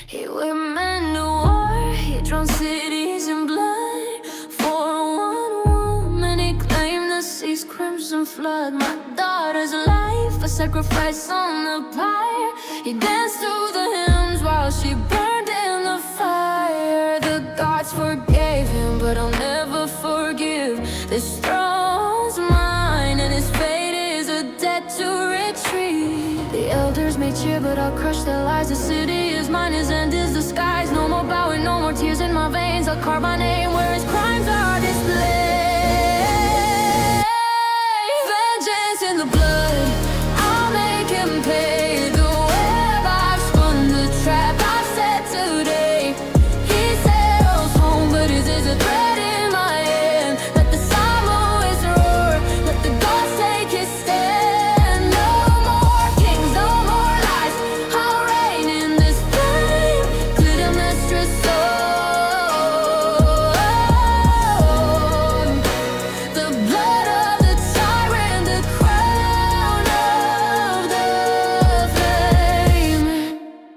He went men to war, he drowned cities in blood. For one woman he claimed the sea's crimson flood. My daughter's life, a sacrifice on the pyre. He danced to the hymns while she burned in the fire. The gods forgave him, but I'll never forgive. This throne's mine, and his fate is a debt to retrieve. The elders may cheer, but I'll crush their lies. The city is mine, his end is the skies. No more bowing, no more tears in my veins. I'll carve my name where his crimes are displayed. Vengeance in the blood, I'll make him pay. The web I've spun, the trap I've set today. He sails home, but his is a threat in my hand. Let the Samoans roar, let the gods take his stand. No more kings, no more lies, I'll reign in this flame. Clytemnestra sown. The blood of the tyrant, the crown of the flame.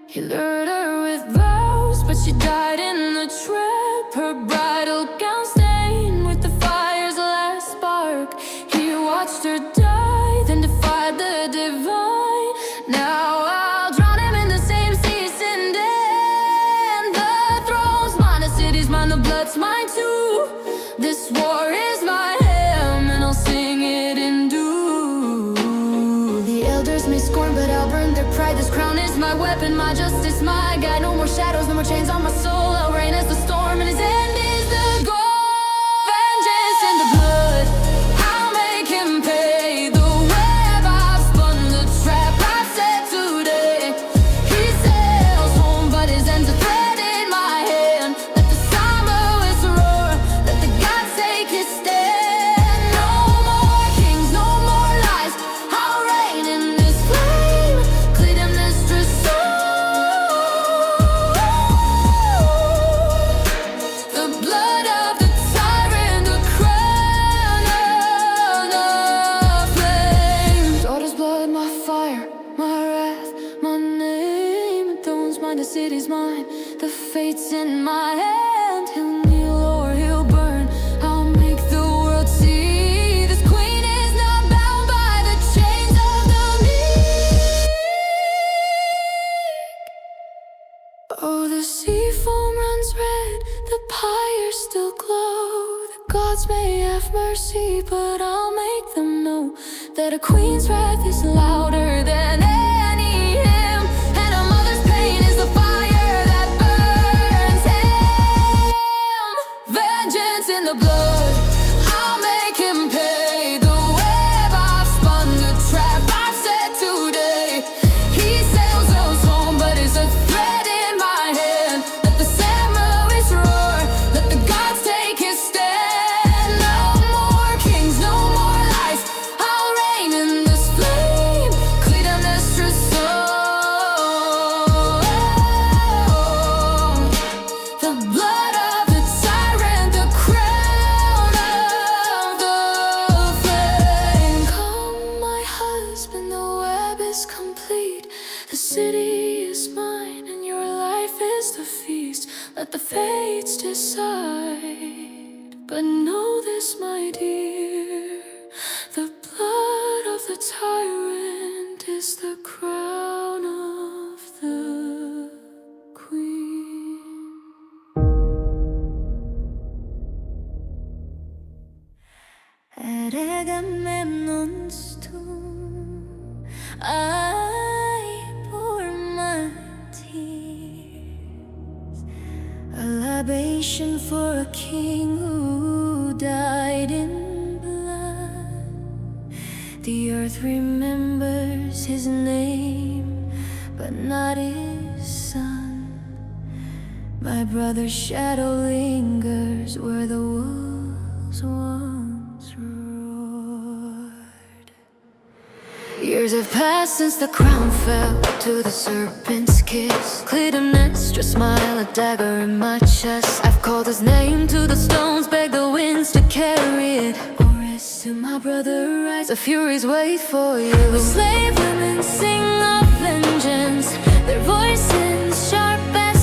He lured her with vows, but she died in the trap. Her bridal gown stained with the fire's last spark. He watched her die, then defied the divine. Now I'll drown him in the same sea, sin and the throne's mine, the city's mine, the blood's mine too. This war is my hymn, and I'll sing it in due. The elders may scorn, but I'll burn their pride. This crown is my weapon, my justice, my guide. No more shadows, no more chains on my soul. I'll reign as the storm, and his end is the goal. Vengeance in the blood, I'll make him pay. The web I've spun, the trap I've set today. He sails home, but his end's a threat in my hand. Let the Samoans roar, let the gods take his stand. No more kings, no more lies, I'll reign in this flame. Clytemnestra sown. The blood of the tyrant, the crown of the flame. Daughter's blood, my fire, my wrath, my name. The throne's mine, the city's mine, the fate's in my hand. He'll kneel or he'll burn, I'll make the world see. This queen is not bound by the chains of the meek. Oh, the sea foam runs red, the pyres still glow. The gods may have mercy, but I'll make them know that a queen's wrath is louder than any hymn, and a mother's pain is the fire that burns him. Vengeance in the blood, I'll make him pay. The web I've spun, the trap I've set today. He sails home, but is a threat in my hand. Let the Samoans roar, let the gods take his stand. No more kings, no more lies, I'll reign in this flame. Clytemnestra sown. The blood of the tyrant, the crown of the flame. Come, my husband, the web is complete. The city is mine, and your life is the feast. Let the fates decide, but know this, my dear. The blood of the tyrant is the crown of the queen. At Agamemnon's tomb, I pour my tears, a libation for a king who died in blood. The earth remembers his name, but not his son. My brother's shadow lingers where the wolves once roared. Years have passed since the crown fell to the serpent's kiss. Clytemnestra smile, a dagger in my chest. I've called his name to the stones, begged the winds to carry it. To my brother rise, the furies wait for you. Slave women sing of vengeance, their voices sharp as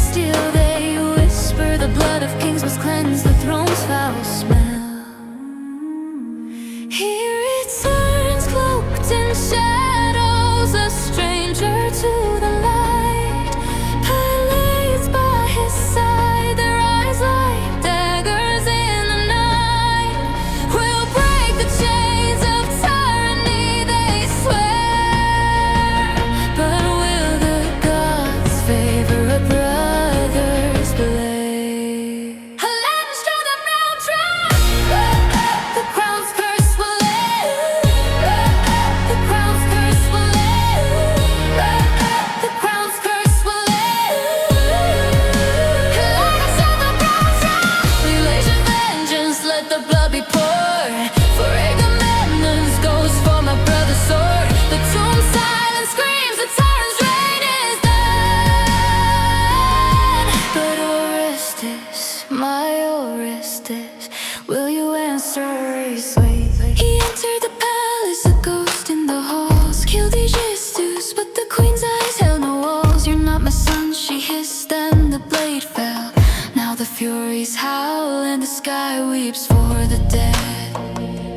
not my son, she hissed and the blade fell. Now the furies howl and the sky weeps for the dead.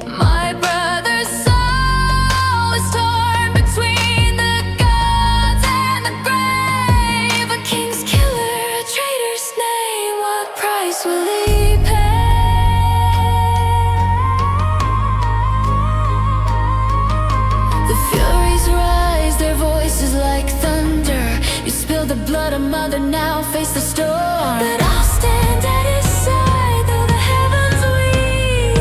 My brother's soul is torn between the gods and the grave. A king's killer, a traitor's name, what price will he pay? The furies rise, their voices like thunder. You spill the blood of mother, now face the storm. But I'll stand at his side though the heavens weep.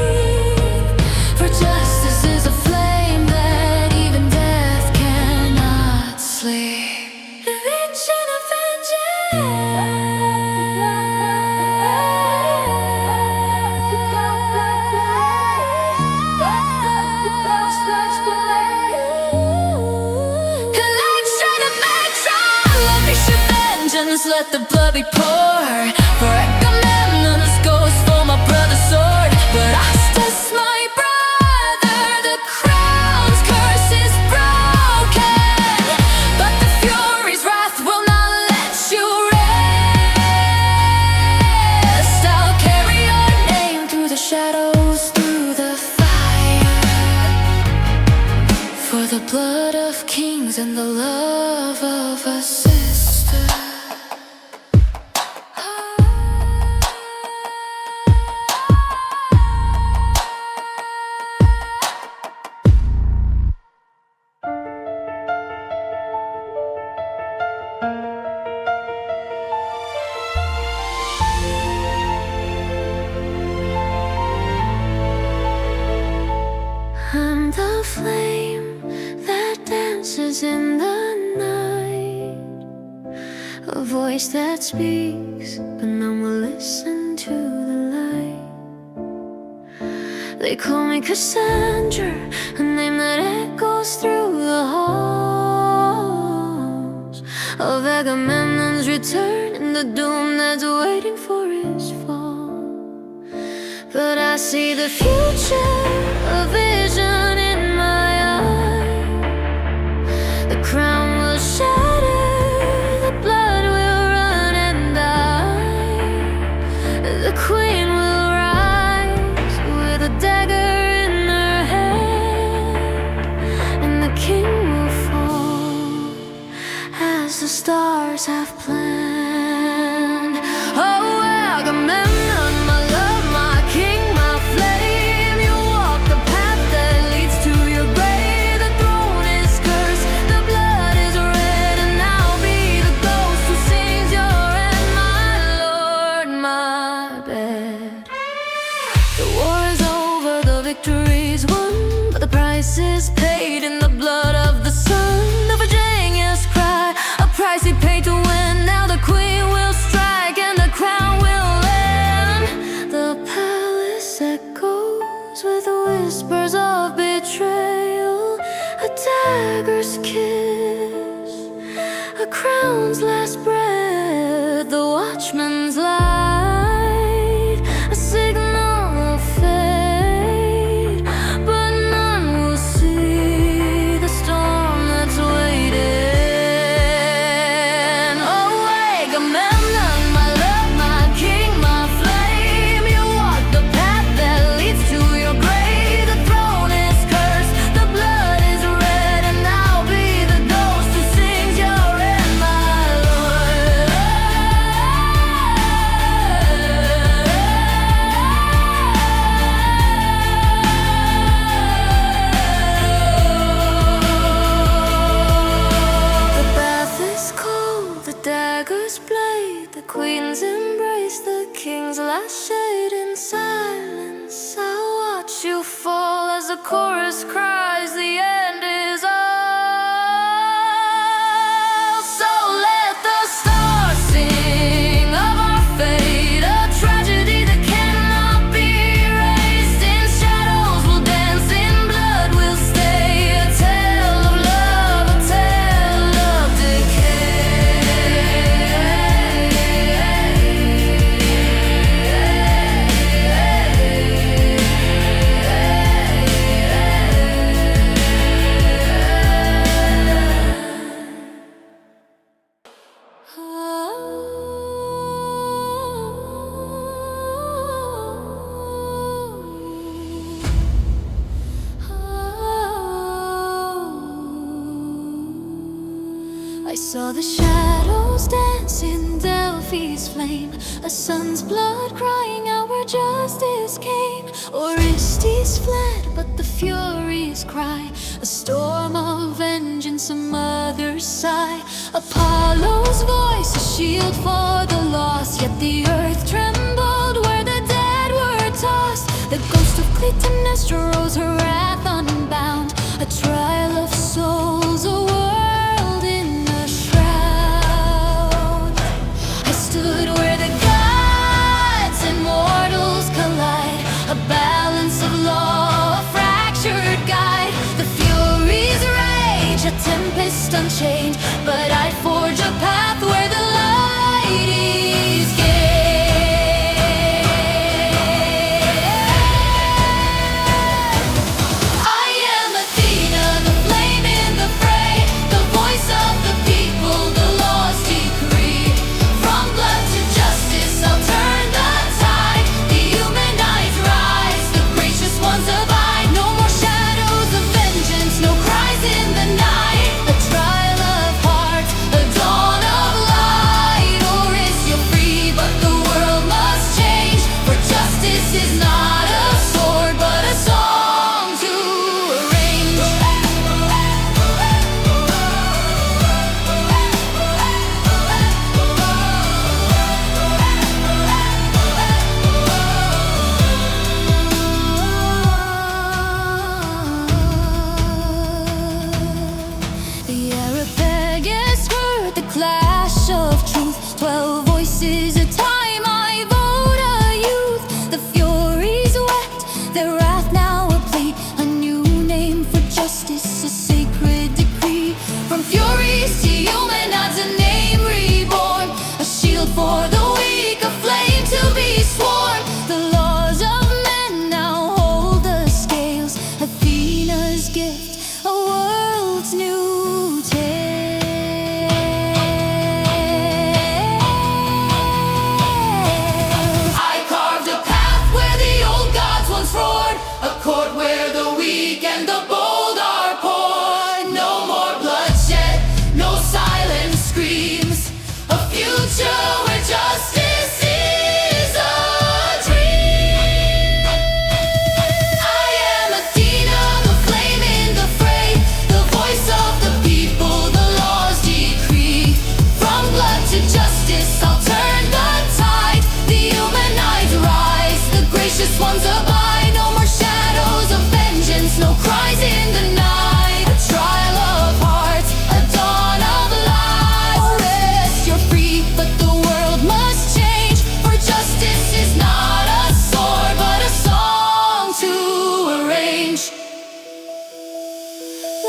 For justice is a flame that even death cannot sleep. The vision of vengeance, let the blood be poured. For Agamemnon's ghost, for my brother's sword. But Justice, my brother, the crown's curse is broken. But the fury's wrath will not let you rest. I'll carry your name through the shadows, through the fire. For the blood of kings and the love of a sister. I'm the flame that dances in the night, a voice that speaks, but none will listen to the light. They call me Cassandra, a name that echoes through the halls of Agamemnon's return and the doom that's waiting for his fall. But I see the future, a vision in my eye. The crown will shatter, the blood will run and die. The queen will rise with a dagger in her hand, and the king will fall as the stars have planned. Oh, Agamemnon, my love, my king, my flame. You walk the path that leads to your grave. The throne is cursed, the blood is red, and I'll be the ghost who sings your end, my lord, my bed. The war is over, the victory's won, but the price is paid in the blood of the sun. The Virginia's cry, a price he paid to win. Now the queen will strike and the crown will end. The palace echoes with whispers of betrayal, a dagger's kiss, a crown's last breath, the watchman's light, a signal of fate. But none will see the storm that's waiting. Oh, Agamemnon, my love, my king, my flame. You walk the path that leads to your grave. The throne is cursed, the blood is red, and I'll be the ghost who sings your end, my lord. The bath is cold, the dagger's blade, the queen's embrace, the king's last shade. In silence, I'll watch you fall as the chorus cries, the end is all. So let the stars sing of our fate, a tragedy that cannot be erased. In shadows we'll dance, in blood we'll stay, a tale of love, a tale of decay. I saw the shadows dance in Delphi's flame, a son's blood crying out where justice came. Orestes fled, but the Furies cry, a storm of vengeance, a mother's sigh. Apollo's voice, a shield for the lost, yet the earth trembled where the dead were tossed. The ghost of Clytemnestra rose, her wrath unbound, a trial of souls, a world in a shroud. I stood where the gods and mortals collide, a balance of law, a fractured guide. The Furies rage, a tempest unchained, but I'd forge a path where the light is gained. I am Athena, the flame in the fray, the voice of the people, the law's decree. From blood to justice, I'll turn the tide. The Eumenides rise, the gracious ones abide. No more shadows of vengeance, no cries in the night. A trial of hearts, a dawn of light. Or is you're free, but the world must change. For justice is not a sword, but a song to arrange. The Euripides heard the clash of truth, 12 voices a time, I vote a youth. The Furies wept, their wrath now a plea, a new name for justice, a sacred decree. From Furies to Eumenides, a name reborn, a shield for the weak, a flame to be sworn. The laws of men now hold the scales, Athena's gift, a world's new tale. I carved a path where the old gods once roared, a court where the weak and the bold are poured. No more bloodshed, no silent screams, a future where justice is a dream. I am Athena, the flame in the fray, the voice of the people, the law's decree. From blood to justice, I'll turn the tide. The Eumenides rise, the gracious ones abide. No more shadows of vengeance, no cries in the night. A trial of hearts, a dawn of light. Oh, rest, you're free, but the world must change. For justice is not a sword, but a song to arrange.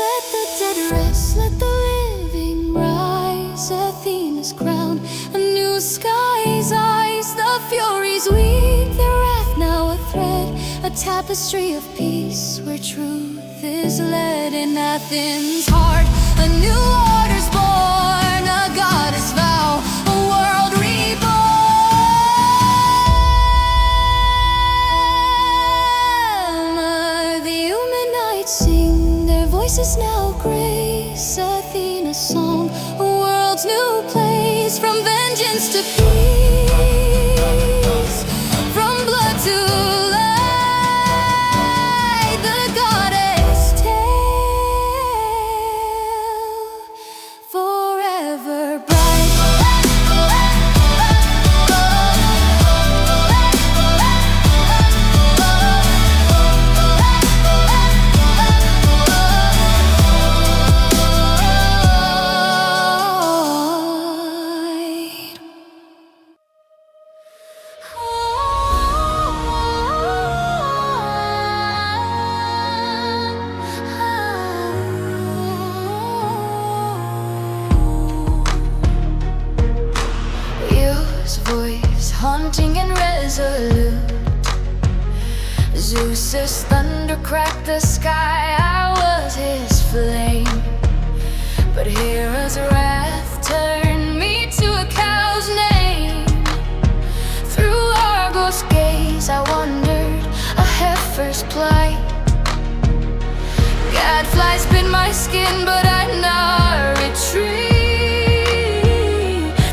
Let the dead rest, let the living rise. Athena's crown, a new sky's eyes. The Furies weak, their wrath now a thread, a tapestry of peace where truth is led. In Athens' heart, a new order's born, a goddess vow, a world reborn. The Eumenides sing, their voices now grace Athena's song, a world's new place. From vengeance to peace, from blood to light, the goddess tale forever bright. Use voice, haunting and resolute. Zeus's thunder cracked the sky, I was his flame. But Hera's wrath turned me to a pain, but I not retreat.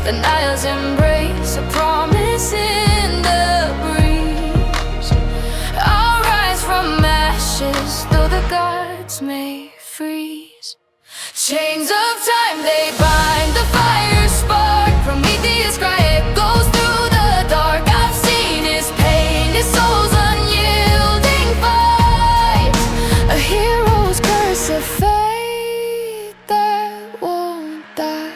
The Nile's embrace, a promise in the breeze. I'll rise from ashes, though the gods may freeze. Chains of time, they bind, the fire spark. Prometheus cry, it goes through the dark. I've seen his pain, his soul's unyielding fight. A hero's curse of fate that won't die.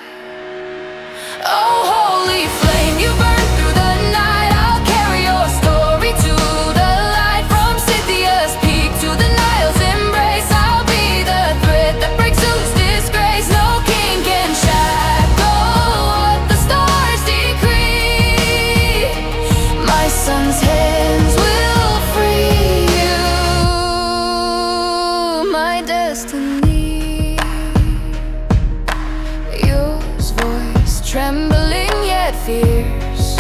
Oh, holy flame, you burn through the night. I'll carry your story to the light. From Scythia's peak to the Nile's embrace, I'll be the thread that breaks Zeus' disgrace. No king can shackle what the stars decree. My son's hands will free you. My destiny, yours voice trembling yet fierce.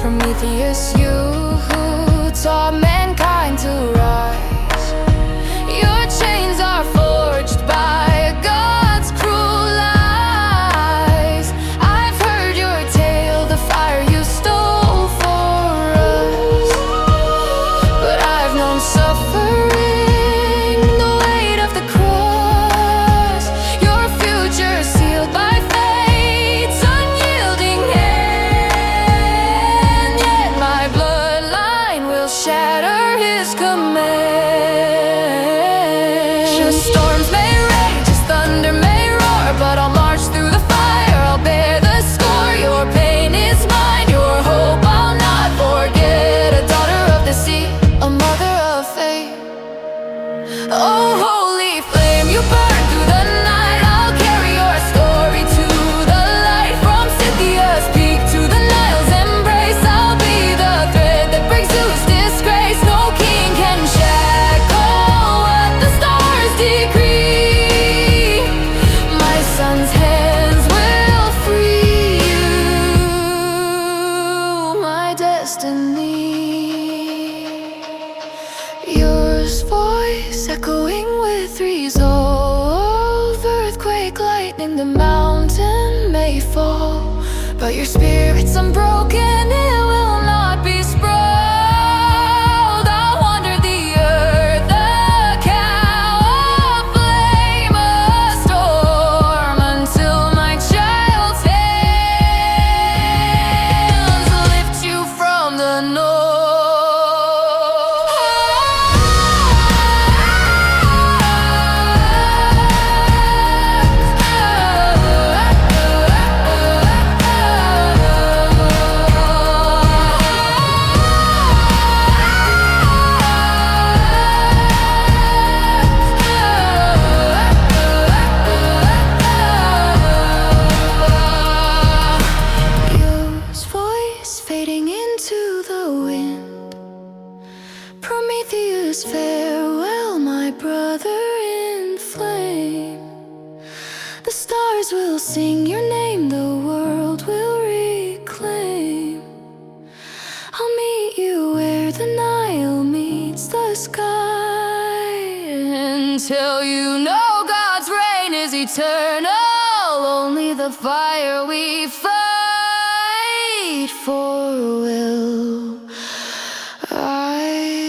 Prometheus, you who taught mankind to rise. Your chains are forged by a god's cruel lies. I've heard your tale, the fire you stole for us. But I've known suffering, the weight of the cross. Your future sealed by fate's unyielding hand. Yet my bloodline will shatter his command. The storms may rage, as thunder may roar, but I'll march through the fire, I'll bear the score. Your pain is mine, your hope I'll not forget. A daughter of the sea, a mother of fate. Oh, holy flame, you burn through the night. I'll carry your story to the light. From Scythia's peak to the Nile's embrace, I'll be the thread that breaks Zeus' disgrace. No king can shackle what the stars decree. My son's hands will free you. My destiny, yours voice echoing with resolve. Earthquake, lightning, the mountain may fall, but your spirit's unbroken, it will not be sprawled. I'll wander the earth, a cow of flame, a storm, until my child's hands lift you from the north. Yours voice fading into the wind. Prometheus, farewell, my brother in flame. The stars will sing your name, the world will reclaim. I'll meet you where the Nile meets the sky, until you know God's reign is eternal. Only the fire we fight for will rise.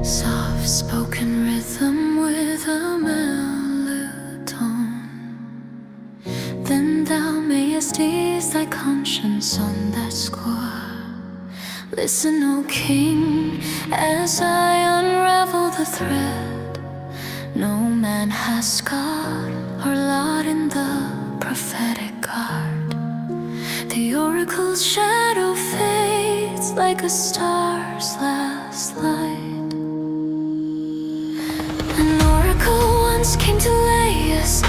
Soft-spoken rhythm with a mellotone. Then thou mayest ease thy conscience on that score. Listen, O king, as I unravel the thread. No man has God or lot in the prophetic art. The oracle's shadow fades like a star's last light. An oracle once came to Laius,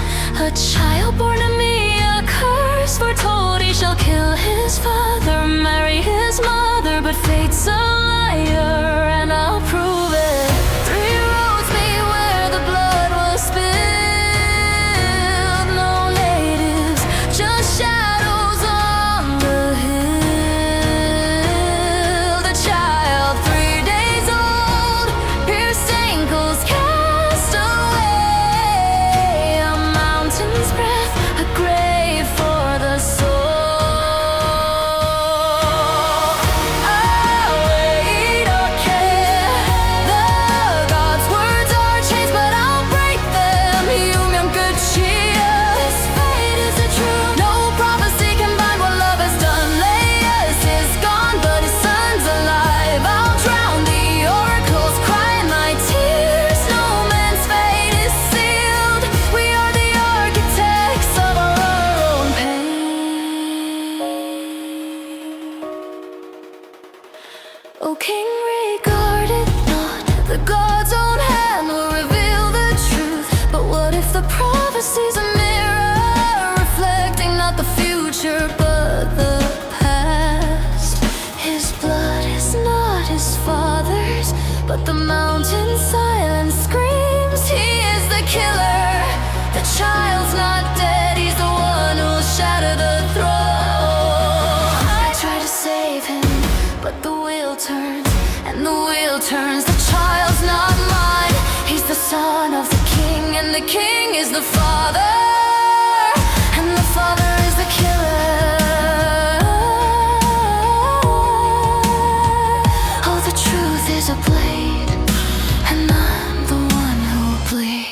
a child born to me, a curse foretold. He shall kill his father, marry his mother, but fate's a liar, and I'll prove it. 3 roads may king regarded not. The God's own hand will reveal the truth. But what if the prophecy's a mirror, reflecting not the future but the past? His blood is not his father's, but the mountain silence screams he is the killer. The child's not dead, he's the one who'll shatter the throne. I try to save him, but the wheel turns, and the wheel turns. The child's not mine, he's the son of the king, and the king is the father, and the father is the killer. Oh, the truth is a blade, and I'm the one who'll bleed.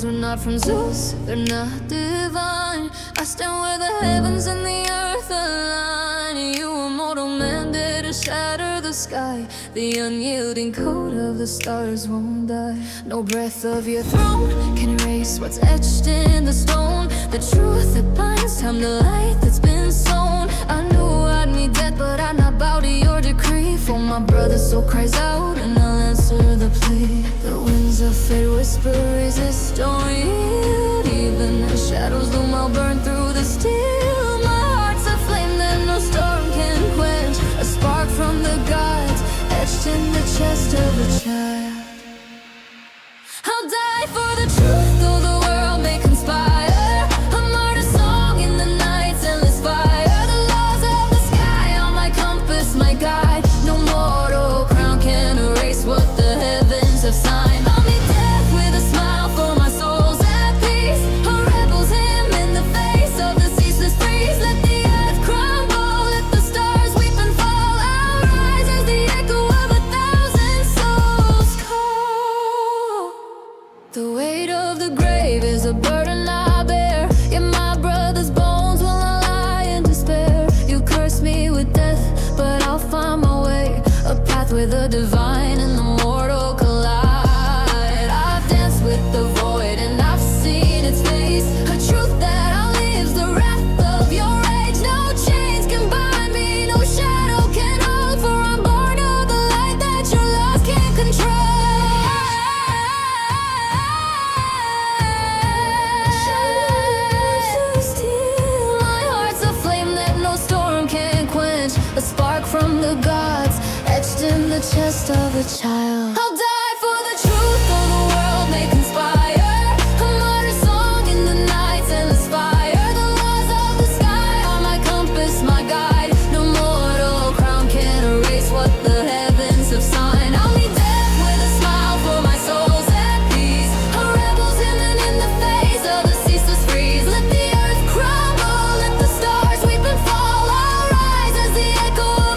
Were not from Zeus, they're not divine. I stand where the heavens and the earth align. You, a mortal man, dare to shatter the sky. The unyielding code of the stars won't die. No breath of your throne can erase what's etched in the stone. The truth that binds time to light that's been sown. I knew I'd meet death, but I'd not bow to your decree. For my brother soul cries out, and I'll answer the plea. The winds of fate whisper, resist, don't yield. Even as shadows loom, I'll burn through the steel. My heart's a flame that no storm can quench. A spark from the gods, etched in the chest of a child. I'll die for the truth, though the world may conspire. A martyr song in the night's endless fire. The laws of the sky are my compass, my guide. No mortal crown can erase what the heavens have signed. I'll meet death with a smile, for my soul's at peace. A rebel's hymn in the face of the ceaseless freeze. Let the earth crumble, let the stars weep and fall. I'll rise as the echo of 1,000 souls call. The weight of the grave is a burden I bear. In my brother's bones will I lie in despair. You curse me with death, but I'll find my way. A path where the divine and the mortal collide. I've danced with the void and I've seen its face. A truth that outlives the wrath of your rage. No chains can bind me, no shadow can hold. For I'm born of the light that your laws can't control. My heart's a flame that no storm can quench. A spark from the gods, etched in the chest of a child. I'll die for the truth, though the world may conspire. A martyr song in the night's endless fire. The laws of the sky are my compass, my guide. No mortal crown can erase what the heavens have signed. I'll meet death with a smile, for my soul's at peace. A rebel's hymn in the face of the ceaseless freeze. Let the earth crumble, let the stars weep and fall. I'll rise as the echo of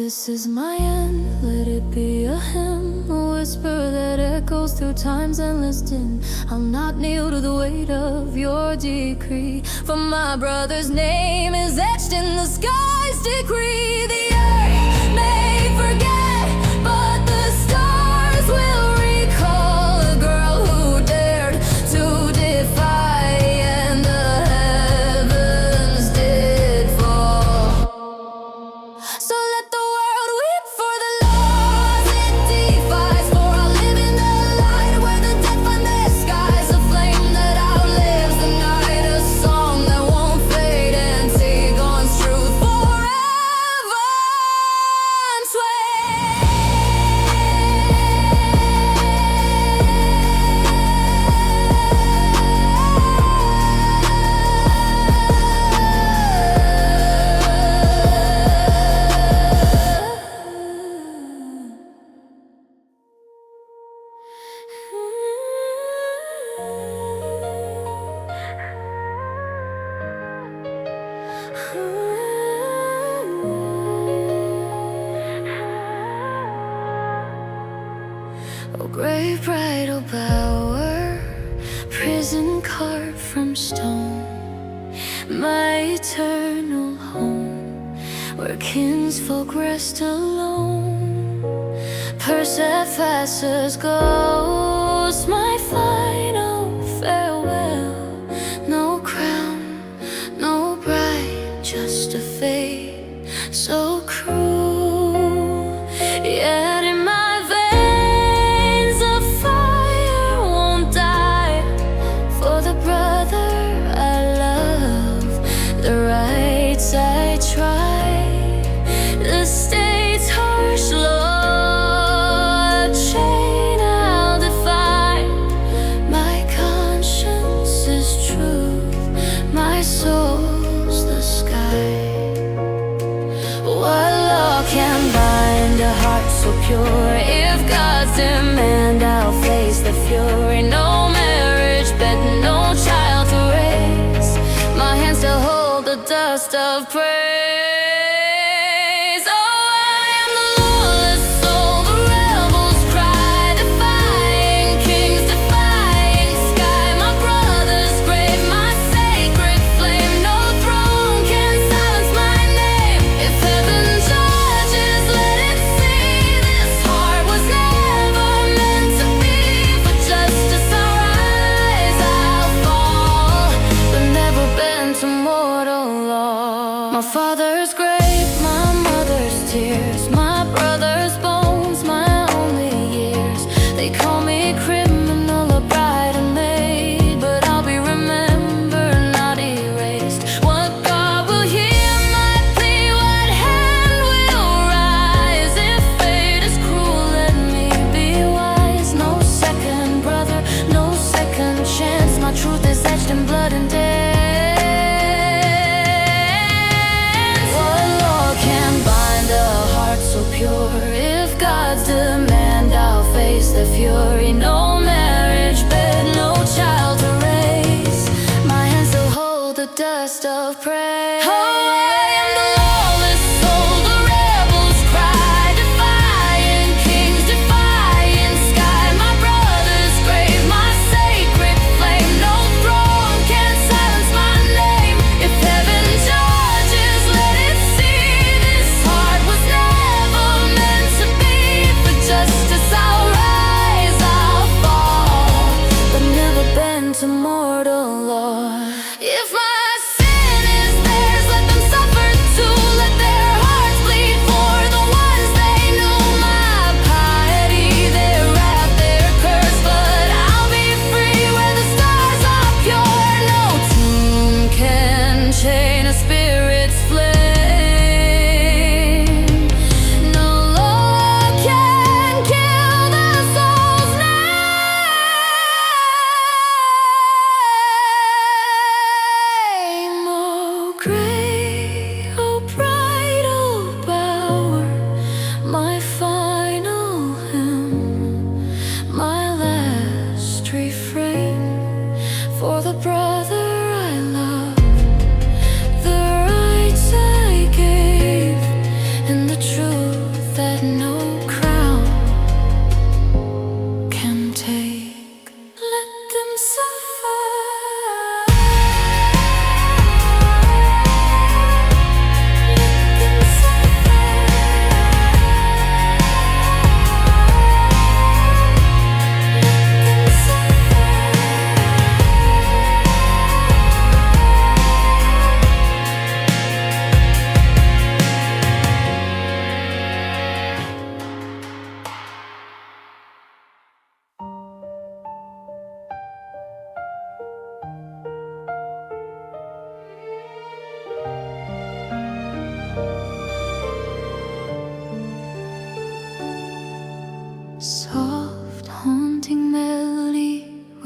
This is my end, let it be a hymn, a whisper that echoes through time's endless din. I'll not kneel to the weight of your decree, for my brother's name is etched in the sky's decree. The earth may forget, but the stars will recall a girl who dared to defy, and the heavens did fall. So let the world weep for the laws it defies, for I'll live in the light where the dead find their skies, a flame that outlives the night, a song that won't fade, Antigone's truth forever oh, great bridal bower, prison carved from stone, my eternal home, where kinsfolk rest alone. Persephone's ghost, my final farewell. No crown, no bride, just a fate so cruel. Yet in my veins a fire won't die, for the brother I love, the rights I try, the state's harsh law, a chain I'll defy. My conscience is truth, my soul's the sky. What law can bind a heart so pure? If God's demand, I'll face the fury. No marriage bed, no child to raise, my hands still hold the dust of praise. Oh, I am the lawless soul, the rebel's cry, defying kings, defying sky. My brother's grave, my sacred flame, no throne can silence my name. If heaven judges, let it see, this heart was never meant to be. For justice I'll rise, I'll fall, but never bend to mortal law. My father's grave, my mother's tears, my brother's bones, my only years. They call me criminal, a bride and maid, but I'll be remembered, not erased. What God will hear my plea? What hand will rise? If fate is cruel, let me be wise. No second brother, no second chance. My truth is etched in blood and dance. What law can bind a heart so pure? If God's demand, I'll face the fury. No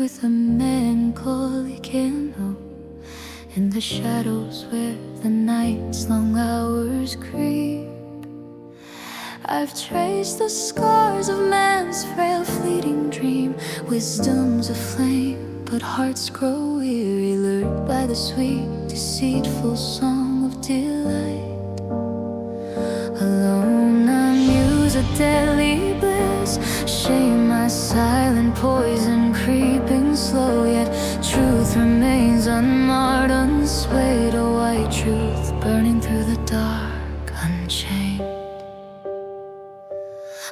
with a melancholy candle in the shadows where the night's long hours creep. I've traced the scars of man's frail fleeting dream. Wisdom's a flame, but hearts grow weary, lured by the sweet, deceitful song of delight. Alone I muse a deadly bliss, shame my silent poison creeping slow. Yet truth remains unmarred, unswayed, a white truth burning through the dark, unchained.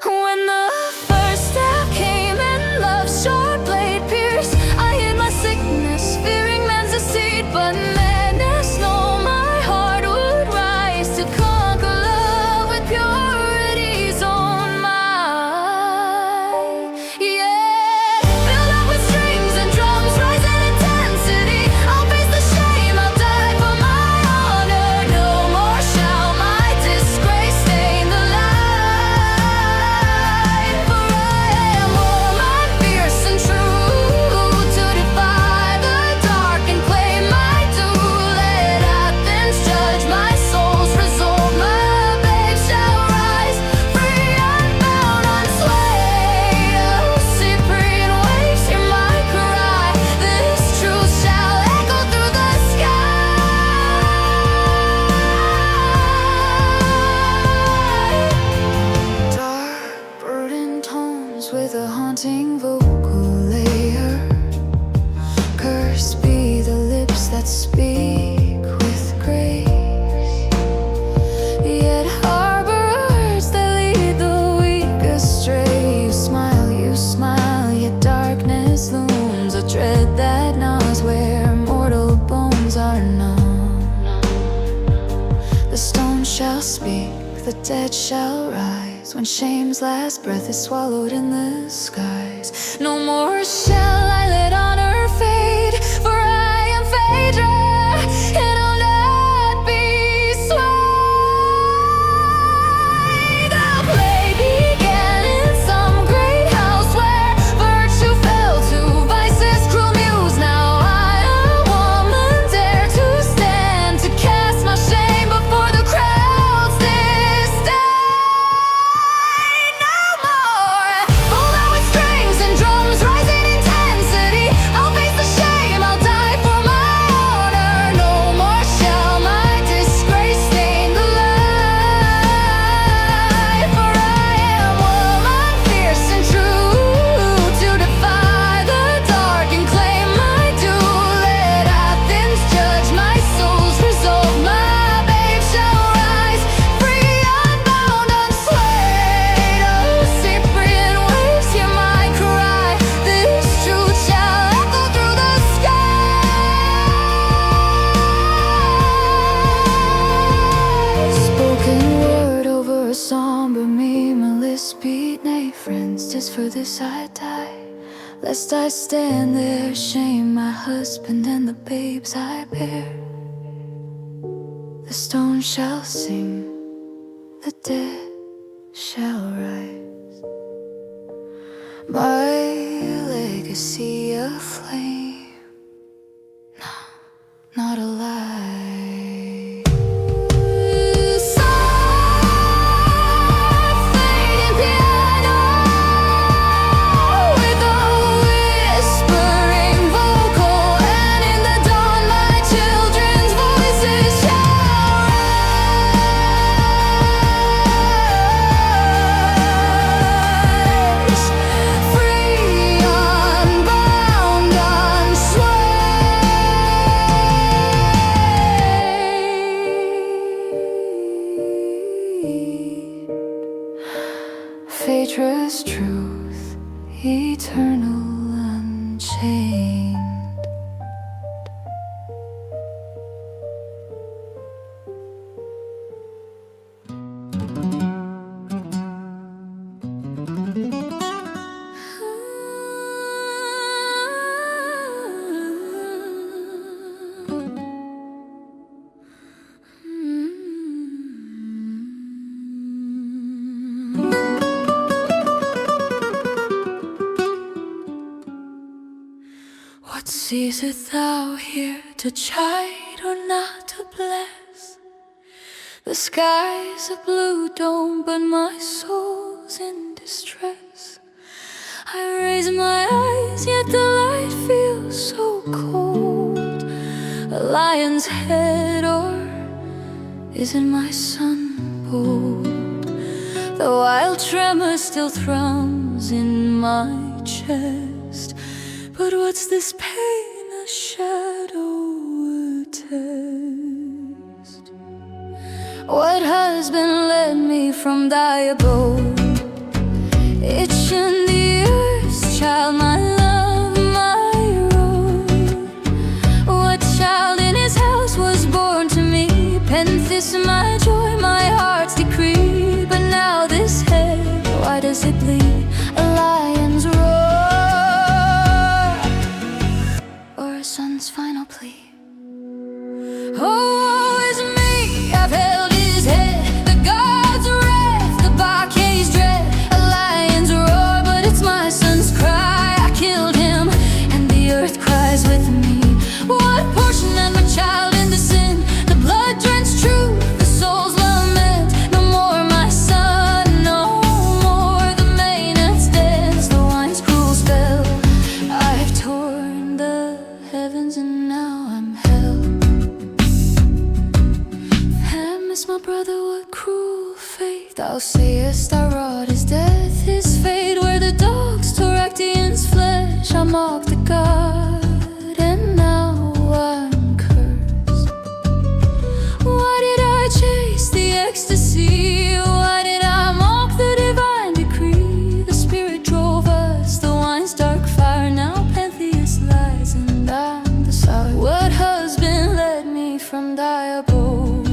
When the first step came and love's sharp blade pierced, I hid my sickness, fearing man's deceit. But madness knew my heart would rise to conquer love with purity's own might. Yeah, filled up with strings and drums, rise in intensity. I'll face the shame, I'll die for my honor. No more shall my disgrace stain the light. For I am woman, fierce and true, to defy the dark and claim my due. Let Athens judge my soul's result. My babe shall rise, free, unbound, unswayed. Oh, Cyprian waves, hear my cry. This truth shall echo through the sky. Dark, burdened tones with a haunting vocal layer. Cursed be the lips that speak with grace, yet harbor words that lead the weak astray. You smile, yet darkness looms, a dread that gnaws where mortal bones are known. The stone shall speak, the dead shall rise, when shame's last breath is swallowed in the skies. No more shall I let honor fade, for I am Phaedra, and I'll not be swayed. The play began in some great house where virtue fell to vice's cruel muse. Now I, a woman, dare to stand, to cast my shame before the crowd's disdain. No more, pulled out with strings and drums, rising intensity. I'll face the shame, I'll die for my honor. No more shall my disgrace stain the light. For I am woman, fierce and true, to defy the dark and claim my due. Let Athens judge my soul's result. My babe shall rise, free, unbound, unswayed. Oh, Cyprian waves, hear my cry. This truth shall echo through the sky. Spoken word over a somber meaningless beat. Nay, friends, 'tis for this I die, lest I stand there, shame my husband and the babes I bear. The stone shall sing, the dead shall rise, my legacy a flame, not a lie. Soft fading piano with a whispering vocal, and in the dawn my children's voices shall rise. Free, unbound, What seest thou here, to chide or not to bless? The sky's a blue dome, but my soul's in distress. I raise my eyes, yet the light feels so cold. A lion's head, or is it my sun bold? The wild tremor still thrums in my chest. But what's this pain, a shadow, a test? What husband led me from thy abode? Itch in the earth, child, my love, my road. What child in his house was born to me? Pentheus, my joy, my heart's decree. But now this head, why does it bleed? A lion's roar, or a son's final plea? Oh, woe is me, I've held his head. The gods' wrath, the Bacchae's dread. A lion's roar, but it's my son's cry. I killed him, and the earth cries with me. What portion and my child in the sin? The blood-drenched truth, the soul's lament. No more my son, no more the Maenads dance, the wine's cruel spell. I've torn the heavens and now I'm hell. Hermes, my brother, what cruel fate. Thou sayest our rod is death, his fate. Where the dogs tore Actaeon's flesh, I mocked the god, and now I'm cursed. Why did I chase the ecstasy? Why did I mock the divine decree? The spirit drove us, the wine's dark fire. Now Pentheus lies and I'm the sour. What husband led me from thy abode?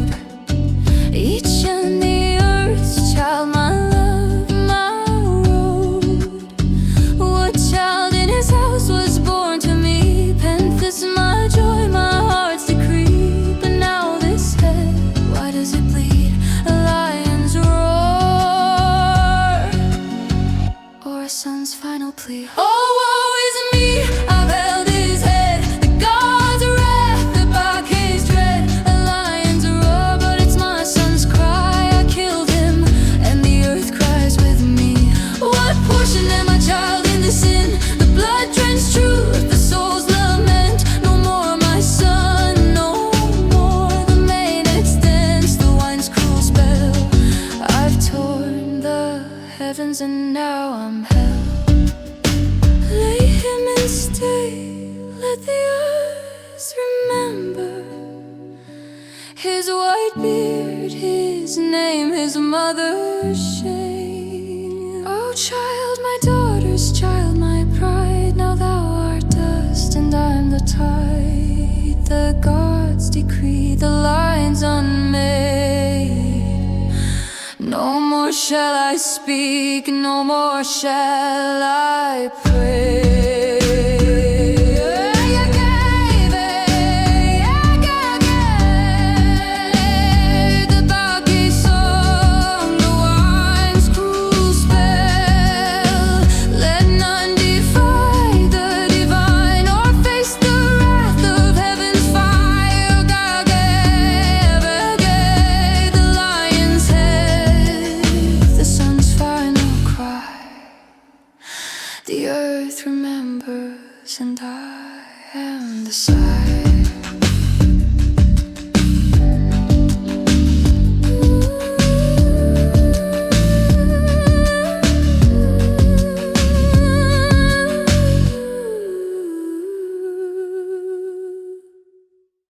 Each in the earth's child, my love, my road. What child in his house was born to me? Pentheus, my joy, my heart's decree. But now this head, why does it bleed? A lion's roar, or a son's final plea? Oh, woe is me, I've held his head. The gods' wrath, the Bacchae's dread. A lion's roar, but it's my son's cry. I killed him, and the earth cries with me. What portion am I, child, in the sin? The blood-drenched truth, the soul's lament. No more my son, no more the Maenads dance, the wine's cruel spell. I've torn the heavens and now I'm hell. Lay him and stay, let the earth remember his white beard, his name, his mother's shame. Oh, child, my daughter's child, my pride. Now thou art dust and I'm the tide. The gods decree, the lines unmade. No more shall I speak, no more shall I pray.